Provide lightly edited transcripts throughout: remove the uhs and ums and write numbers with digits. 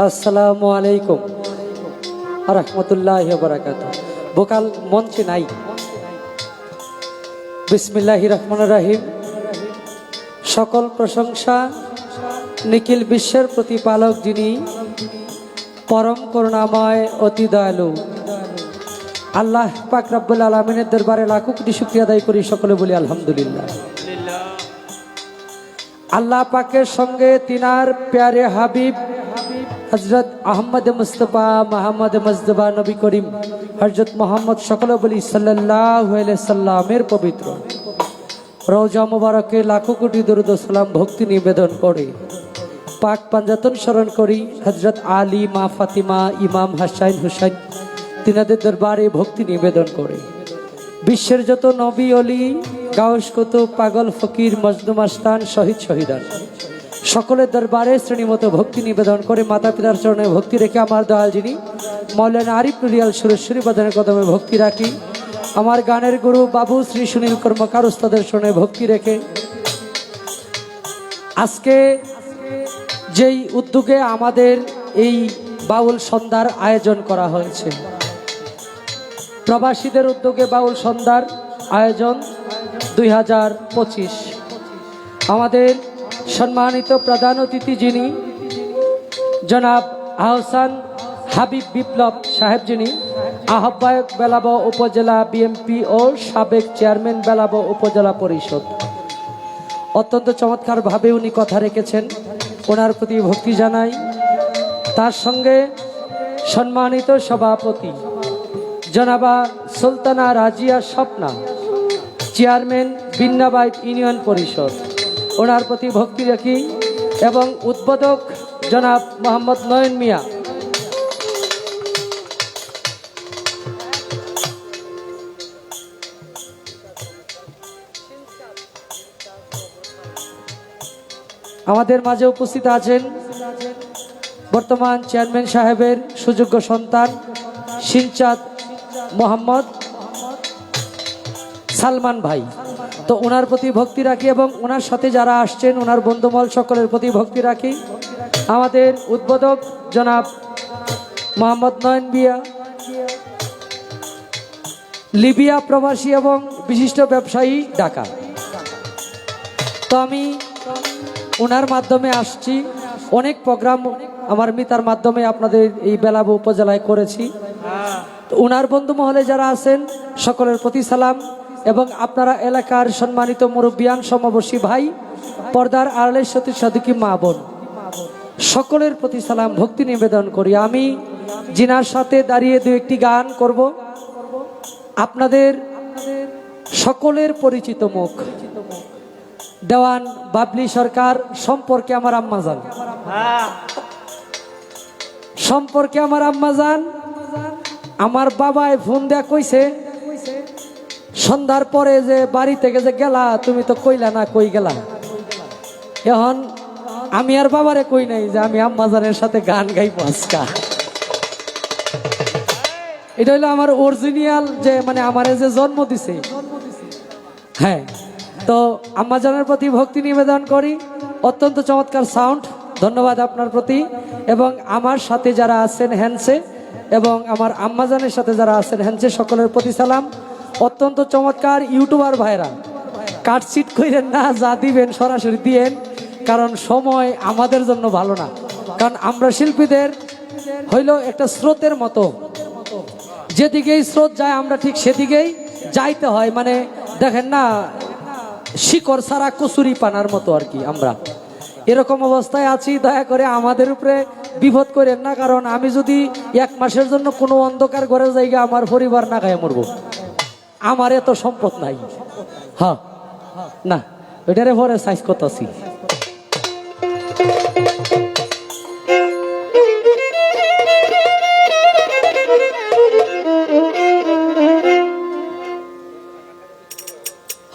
আসসালামু আলাইকুম রাহমাতুল্লাহি ওয়া বারাকাতুহু। ভোকাল মঞ্চে নাই। বিসমিল্লাহির রহমানির রহিম। সকল প্রশংসা নিখিল বিশ্বের প্রতিপালক যিনি পরম করুণাময় অতি দয়ালু আল্লাহ পাক রব্বুল আলামিনের দরবারে লাখো কোটি শুকরিয়া আদায় করি। সকলে বলি আলহামদুলিল্লাহ। আল্লাহ পাকের সঙ্গে তিনার প্যারে হাবিব হযরত আহমদ মুস্তফা মোহাম্মদ মুজতবা নবী করিম হযরত মোহাম্মদ সকলে বলি সাল্লাল্লাহু আলাইহি সাল্লামের পবিত্র রওজা মুবারকে লাখো কোটি দরুদ ও সালাম ভক্তি নিবেদন করে পাক পাঞ্জাতন স্মরণ করি হযরত আলী, মা ফাতিমা, ইমাম হাসান হুসাইন তিনাদের দরবারে ভক্তি নিবেদন করে বিশ্বের যত নবী অলি, গাউস কুতুব, পাগল ফকির, মজনু মাস্তান, শহীদ শহীদান সকলের দরবারে শ্রেণীমতো ভক্তি নিবেদন করে মাতা পিতার চরণে ভক্তি রেখে আমার দয়াল যিনি মাওলানা আরিফ নুরিয়াল সুরেশ্বরী বাদনের কদমে ভক্তি রাখি। আমার গানের গুরু বাবু শ্রী সুনীল কর্মকার উস্তাদের চরণে ভক্তি রেখে আজকে যেই উদ্যোগে আমাদের এই বাউল সন্ধ্যার আয়োজন করা হয়েছে, প্রবাসীদের উদ্যোগে বাউল সন্ধ্যার আয়োজন 2025। আমাদের সম্মানিত প্রধান অতিথি যিনি জনাব আহসান হাবিব বিপ্লব সাহেব, যিনি আহ্বায়ক বেলাব উপজেলা বিএমপি ও সাবেক চেয়ারম্যান বেলাব উপজেলা পরিষদ। অত্যন্ত চমৎকারভাবে উনি কথা রেখেছেন, ওনার প্রতি ভক্তি জানাই। তার সঙ্গে সম্মানিত সভাপতি জনাবা সুলতানা রাজিয়া স্বপ্না, চেয়ারম্যান বিন্নাবাইত ইউনিয়ন পরিষদ, ওনার প্রতি ভক্তি রাখি। এবং উদ্বোধক জনাব মোহাম্মদ নয়ন মিয়া, আমাদের মাঝে উপস্থিত আছেন বর্তমান চেয়ারম্যান সাহেবের সুযোগ্য সন্তান সিনচাঁদ মোহাম্মদ সালমান ভাই। তো ওনার প্রতি ভক্তি রাখি এবং ওনার সাথে যারা আসছেন ওনার বন্ধুমহল সকলের প্রতি ভক্তি রাখি। আমাদের উদ্বোধক জনাব মোহাম্মদ নয়ন মিয়া, লিবিয়া প্রবাসী এবং বিশিষ্ট ব্যবসায়ী, ঢাকা। তো আমি ওনার মাধ্যমে আসছি, অনেক প্রোগ্রাম আমার মিতার মাধ্যমে আপনাদের এই বেলাব উপজেলায় করেছি। ওনার বন্ধু মহলে যারা আছেন সকলের প্রতি সালাম এবং আপনারা এলাকার সম্মানিত মুরব্বিয়ান, সমবয়সী ভাই, পর্দার আড়ালের সতী সাধুকি মা বোন সকলের প্রতি সালাম ভক্তি নিবেদন করি। আমি জিনার সাথে দাঁড়িয়ে দু একটি গান করব। আপনাদের সকলের পরিচিত মুখ দেওয়ান বাবলি সরকার সম্পর্কে আমার আম্মাজান, সম্পর্কে আমার আম্মাজান। আমার বাবায় ফোন দেয়া কইছে সন্ধ্যার পরে যে বাড়ি থেকে যে গেলা তুমি তো কইলা না কই গেলা। এখন আমি আর বাবারে কই নাই যে আমি আম্মাজানের সাথে গান গাইব আজকা। এটা হলো আমার অরিজিনাল, যে মানে আমার যে জন্ম দিছে। হ্যাঁ, তো আম্মাজানের প্রতি ভক্তি নিবেদন করি। অত্যন্ত চমৎকার সাউন্ড, ধন্যবাদ আপনার প্রতি। এবং আমার সাথে যারা আছেন হ্যান্ডসে এবং আমার আম্মাজানের সাথে যারা আছেন হ্যান্ডসে সকলের প্রতি সালাম। অত্যন্ত চমৎকার ইউটিউবার ভাইরা, কাটচিট কইরেন না, যা দিবেন সরাসরি দিয়েন, কারণ সময় আমাদের জন্য ভালো না। কারণ আমরা শিল্পীদের হইল একটা স্রোতের মতো, যেদিকেই স্রোত যায় আমরা ঠিক সেদিকেই যাইতে হয়। মানে দেখেন না, শিকড় ছাড়া কচুরি পানার মতো আর কি। আমরা এরকম অবস্থায় আছি, দয়া করে আমাদের উপরে বিপদ করেন না। কারণ আমি যদি 1 মাসের জন্য কোনো অন্ধকার ঘরে জায়গা আমার পরিবার না খায় মরবো, আমার এত সম্পদ নাই। হ্যাঁ না, ওইটারে পরে সাইজ করতেছি।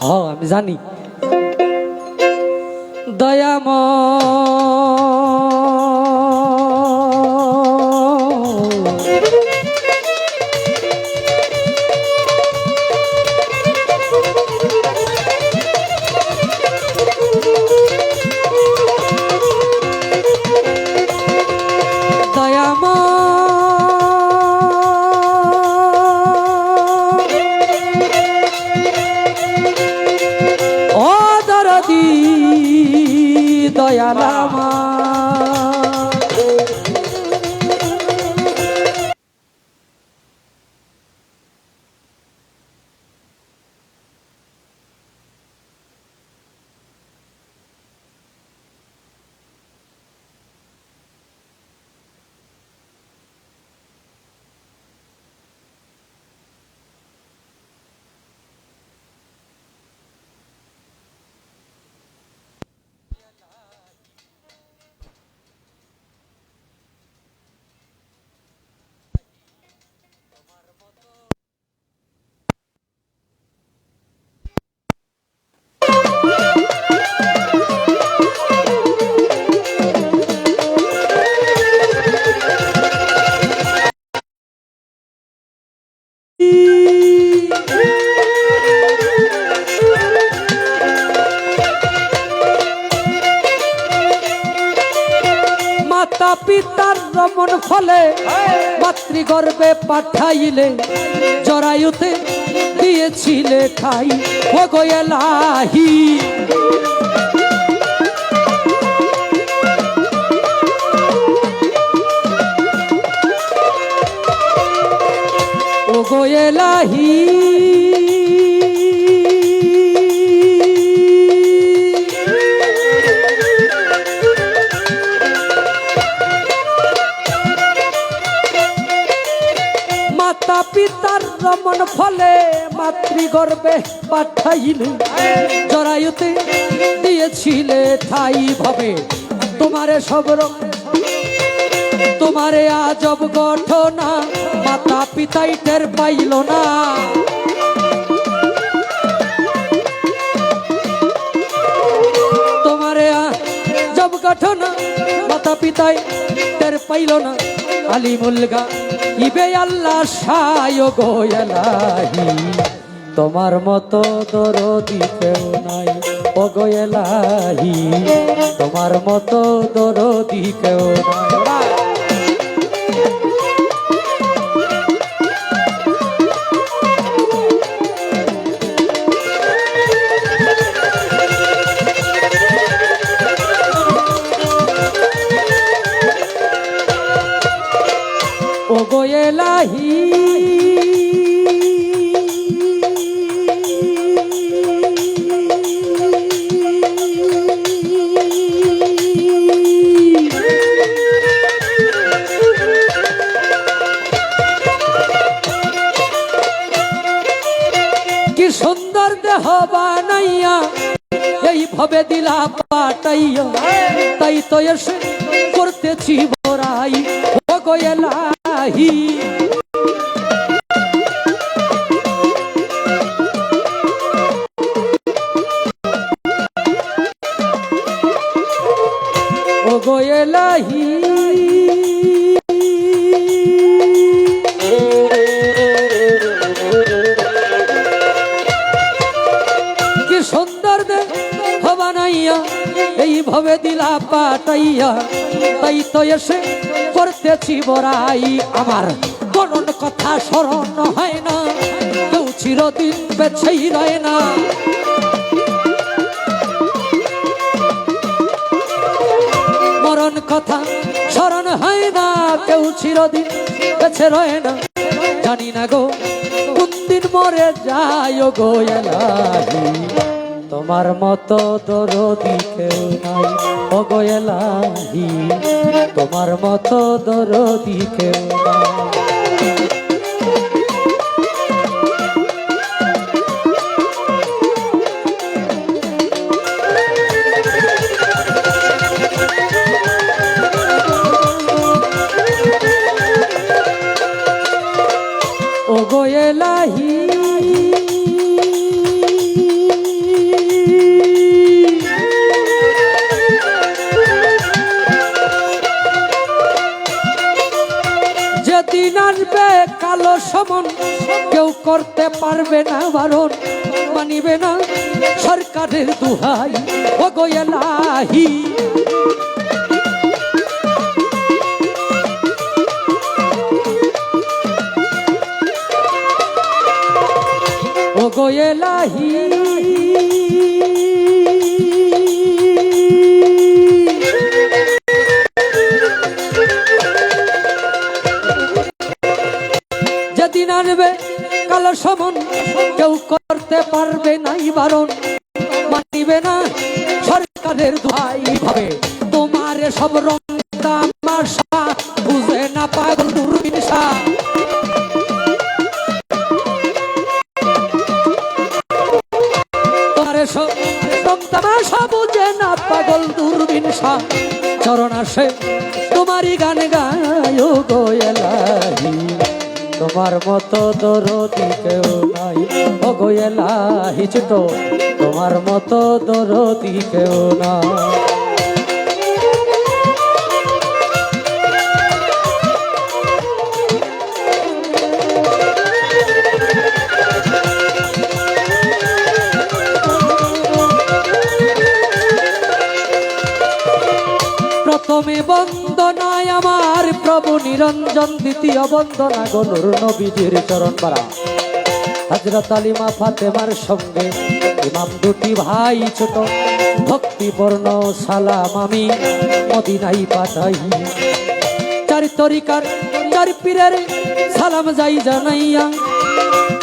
হ্যাঁ আমি জানি। দয়াময় মাতা পিতার রমন ফলে মাতৃগর্ভে পাঠাইলে জরায়ুতে দিয়েছিলে ঠাই ও গো এলাহি ও গো এলাহি মাতা পিতার রমন ফলে মাতৃগর্ভে পাঠাইলে জরায়ুতে দিয়েছিলে ঠাই ভাবে তোমারে সব তোমারে আজব ঘটনা মাতা পিতাই টের পাইল না তোমারে আজব ঘটনা মাতা পিতাই টের পাইল না আলিমুলগা ইবে আল্লাহ সায় গো এলাহি তোমার মতো দরদি কেউ নাই ও গো এলাহি তোমার মতো দরদি কেউ নাই ও গো এলাহি কি সুন্দর দেহ বানাইয়া এইভাবে দিলা পাটাইয়া তাই তো এসে করতেছি বড়াই ও গো এলাহি ও গো এলাহি কি সুন্দর দেহ বানাইয়া এইভাবে দিলা পাটাইয়া তাই তো এসে করতেছি বড়াই আমার কোন কথা স্মরণ হয় না কেউ চিরদিন বেছেই রয় না মরণ কথা স্মরণ হয় না কেউ চিরদিন বেছে রয় না জানি না গো কোন দিন মরে যায় গো এলাহি তোমার মতো দরদি কেউ নাই ও গো এলাহি তোমার মতো দরদি কেউ নাই ও গো এলাহি যেদিন আসবে কালো সমন কেউ করতে পারবে না বারণ মানিবে না সরকারের দুহাই ও গো এলাহি ও গো এলাহি যেদিন আনবে কালো সমন কেউ করতে পারবে নাই বারণ মানিবে না সরকারের ভাই ভাবে তোমার সব রং তামাশা বুঝে না পাগল দুর্বিনসা তোমার সব রং তামাশা বুঝে না পাগল দুর্বিনসা চরণ আসে তোমারই গান গায় গো এলাহি তোমার মতো দরদি কেউ নাই ও গো এলাহি ছোটো তোমার মতো দরদি কেউ নাই প্রথমে বন্দনায় আমার প্রভু নিরঞ্জন, দ্বিতীয় বন্দনা গনুর নবীজির চরণ পাড়া। হযরত আলিমা ফাতেমার সঙ্গে ইমাম দুটি ভাই ছোট, ভক্তিপূর্ণ সালাম আমি মদিনায় পাঠাই। চার তরিকার চার পীরের সালাম যাই জানাইয়া,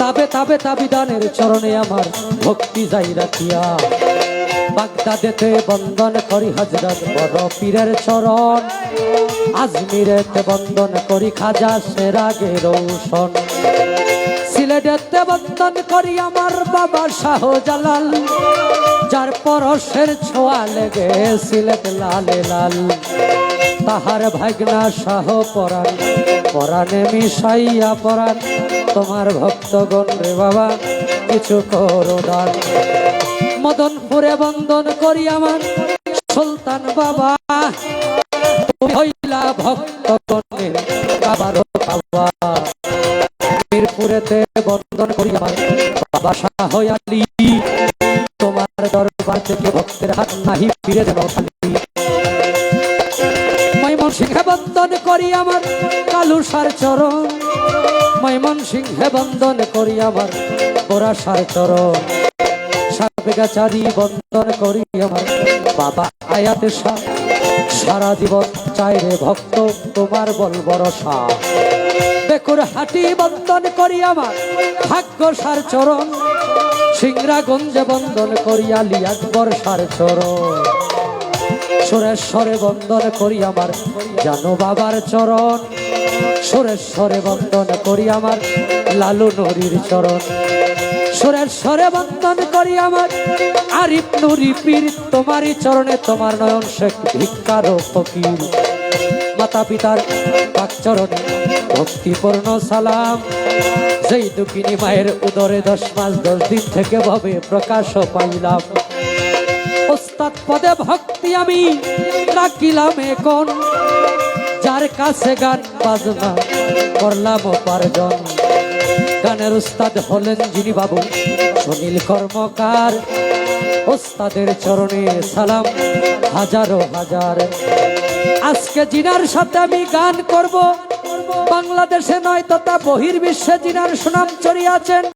তাবে তাবে তাবিদানের চরণে আমার ভক্তি যাই রাখিয়া। বাগদাদেতে বন্দন করি হযরত বড় পীরের চরণ, আজমিরেতে বন্দন করি খাজা সেরাগে রৌশন। সিলেটেতে বন্দন করি আমার বাবা শাহজালাল, যার পরশের ছোঁয়া লেগে সিলেট লালে লাল। তাহার ভাগনা শাহ পরাণ, পরাণে মিশাইয়া পরাণ, তোমার ভক্তগণ রে বাবা কিছু করো দান। মদনপুরে বন্দন করি আমার সুলতান বাবা, হইলা ভক্তগণের বাবার বাবা। মিরপুরেতে বন্দন করি আমার বাবা শাহ আলী, তোমার দরবার থেকে ভক্তের হাত নাহি ফিরে যেন খালি। ময়মনসিংহে বন্দন করি আমার কালুসার চরণ, ময়মনসিংহে বন্দন করি আমার গোরাসার চরণ। সাবেগাচারি বন্দন করি আমার বাবা আয়াতে শাহ, সারা জীবন চাই রে ভক্ত তোমার বল ভরসা। বেকুর হাটি বন্দন করি আমার ভাগ্যসার চরণ, সিংড়াগঞ্জে বন্দন করি আলী আকবর সার চরণ। সুরেশ্বরে বন্দন করি আমার জানো বাবার চরণ, সুরেশ্বরে বন্দন করি আমার লালু নুরির চরণ। সুরেশ্বরে বন্দন করি আমার আরিফ নুরি পীর, তোমারই চরণে তোমার নয়ন শেখ ভিক্ষার ফকির। মাতা পিতার পাক চরণে ভক্তিপূর্ণ সালাম, যেই দুঃখিনী মায়ের উদরে 10 মাস 10 দিন থেকে ভাবে প্রকাশ পাইলাম। ওস্তাদ পদে ভক্তি আমি রাখিলাম এখন, যার কাছে গান বাজনা করলাম উপার্জন। গানের উস্তাদ হলেন যিনি বাবু সুনীল কর্মকার, ওস্তাদের চরণে সালাম হাজারো হাজার। আজকে জিনার সাথে আমি গান করব, বাংলাদেশে নয় তথা বহির্বিশ্বে জিনার সুনাম ছড়িয়ে আছেন।